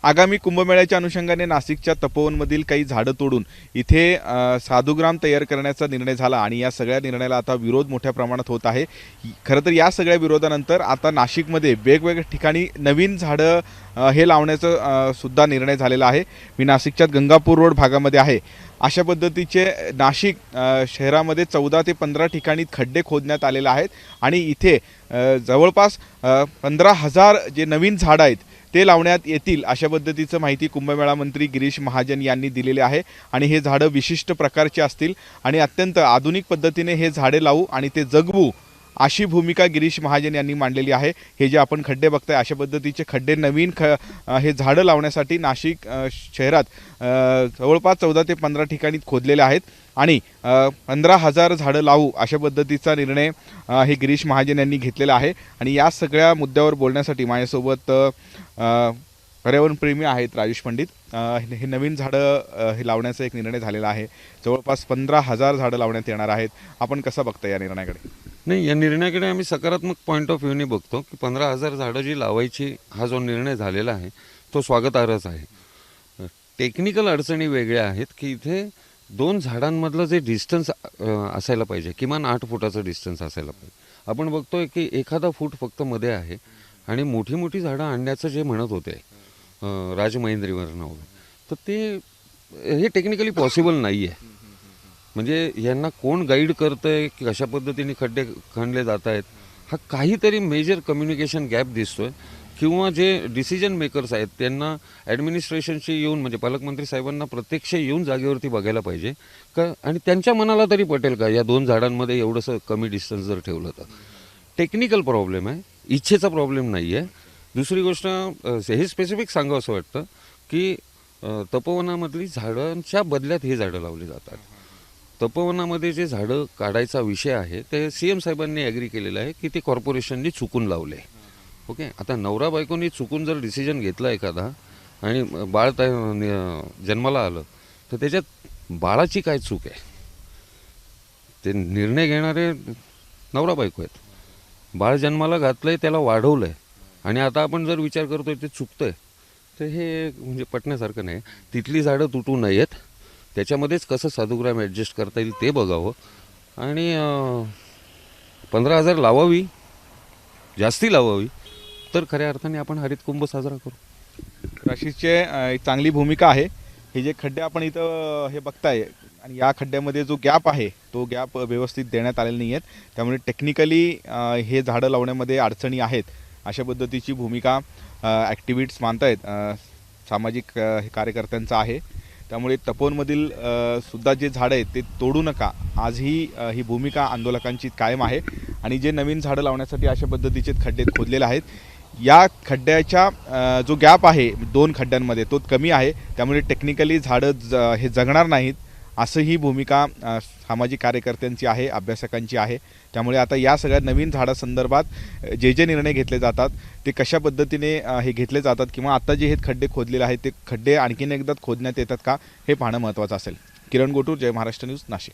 आगामी कुंभमेळ्याच्या अनुषंगाने नाशिकच्या तपोवनमधील काही झाडं तोडून इथे साधुग्राम तयार करण्याचा निर्णय झाला आणि या सगळ्या निर्णयाला आता विरोध मोठ्या प्रमाणात होत आहे। खरं तर या सगळ्या विरोधानंतर आता नाशिकमध्ये वेगवेगळ्या ठिकाणी नवीन झाडं हे लावण्याचा सुद्धा निर्णय झालेला आहे। मी नाशिकच्या गंगापूर रोड भागामध्ये आहे। अशा पद्धतीचे नाशिक शहरामध्ये 14 ते 15 ठिकाणी खड्डे खोदण्यात आलेले आहेत आणि इथे जवळपास 15,000 जे नवीन झाडं आहेत ते लावण्यात येतील अशा पद्धतीचं माहिती कुंभमेळा मंत्री गिरीश महाजन यांनी दिलेले आहे। आणि हे झाडं विशिष्ट प्रकारचे असतील आणि अत्यंत आधुनिक पद्धतीने हे झाडे लावू आणि ते जगवू अशी भूमिका गिरीश महाजन यांनी मांडलेली आहे। हे जे आपण खड्डे बघताय अशा पद्धतीचे खड्डे नवीन हे झाडं लावण्यासाठी नाशिक शहरात जवळपास 14 ते 15 ठिकाणी खोदलेले आहेत आणि 15,000 झाडं लावू अशा पद्धतीचा निर्णय हे गिरीश महाजन यांनी घेतलेला आहे। आणि या सगळ्या मुद्द्यावर बोलण्यासाठी माझ्यासोबत पर्यावरणप्रेमी आहेत राजेश पंडित। हे नवीन झाडं हे लावण्याचा एक निर्णय झालेला आहे। जवळपास 15,000 झाडं लावण्यात येणार आहेत। आपण कसं बघता या निर्णयाकडे? नाही, या निर्णयाकडे आम्ही सकारात्मक पॉईंट ऑफ व्ह्यूने बघतो की 15,000 झाडं जी लावायची हा जो निर्णय झालेला आहे तो स्वागतार्हच आहे। टेक्निकल अडचणी वेगळ्या आहेत की इथे 2 झाडांमधलं जे डिस्टन्स असायला पाहिजे, किमान 8 फुटाचं डिस्टन्स असायला पाहिजे। आपण बघतोय की एखादा फूट फक्त मध्ये आहे आणि मोठी मोठी झाडं आणण्याचं जे म्हणत होते राजमहेंद्रीवरनं वगैरे, तर ते हे टेक्निकली पॉसिबल नाही आहे। म्हणजे यांना कोण गाईड करतंय की कशा पद्धतीने खड्डे खणले जात आहेत, हा काहीतरी मेजर कम्युनिकेशन गॅप दिसतोय। किंवा जे डिसिजन मेकर्स आहेत त्यांना ॲडमिनिस्ट्रेशनशी येऊन, म्हणजे पालकमंत्री साहेबांना प्रत्यक्ष येऊन जागेवरती बघायला पाहिजे का, आणि त्यांच्या मनाला तरी पटेल का या 2 झाडांमध्ये एवढंसं कमी डिस्टन्स जर ठेवलं तर। टेक्निकल प्रॉब्लेम आहे, इच्छेचा प्रॉब्लेम नाही आहे। दुसरी गोष्ट हे स्पेसिफिक सांगावं असं वाटतं की तपोवनामधली झाडांच्या बदल्यात हे झाडं लावली जातात। तपोवनामध्ये जे झाडं काढायचा विषय आहे ते CM साहेबांनी ॲग्री केलेलं आहे की ते कॉर्पोरेशननी चुकून लावले। ओके, आता नवरा बायकोनी चुकून जर डिसिजन घेतला एखादा आणि बाळ जन्माला आलं तर त्याच्यात बाळाची काय चूक आहे? ते निर्णय घेणारे नवरा बायको आहेत। बाळ जन्माला घातलंय, त्याला वाढवलंय आणि आता आपण जर विचार करतोय ते चुकतंय, तर हे म्हणजे पटण्यासारखं नाही। तिथली झाडं तुटू नयेत, त्याच्यामध्येच कसं साधुग्राम ॲडजस्ट करता येईल ते बघावं आणि 15,000 लावावी, जास्ती लावावी, तर खऱ्या अर्थाने आपण हरित कुंभ साजरा करू। राशीचे एक चांगली भूमिका आहे। हे जे खड्डे आपण इथं हे बघताय आणि या खड्ड्यामध्ये जो गॅप आहे तो गॅप व्यवस्थित देण्यात आलेले नाही आहेत, त्यामुळे टेक्निकली हे झाडं लावण्यामध्ये अडचणी आहेत अशा पद्धतीची भूमिका ॲक्टिव्हिस्ट्स मानतायत, सामाजिक कार्यकर्त्यांचा आहे। त्यामुळे तपोवनमधील सुद्धा जे झाडं आहेत ते तोडू नका, आजही ही भूमिका आंदोलकांची कायम आहे। आणि जे नवीन झाडं लावण्यासाठी अशा पद्धतीचे खड्डे खोदलेले आहेत, या खड्ड्याच्या जो गॅप आहे 2 खड्ड्यांमध्ये तो कमी आहे, त्यामुळे टेक्निकली झाडं हे जगणार नाहीत असं ही भूमिका सामाजिक कार्यकर्त्यांची आहे, अभ्यासकांची आहे। त्यामुळे आता या सगळ्या नवीन झाडासंदर्भात जे निर्णय घेतले जातात ते कशा पद्धतीने हे घेतले जातात किंवा आता जे हे खड्डे खोदलेले आहेत ते खड्डे आणखीन एकदा खोदण्यात येतात का हे पाहणं महत्त्वाचं असेल। किरण गोटूर, जय महाराष्ट्र न्यूज, नाशिक।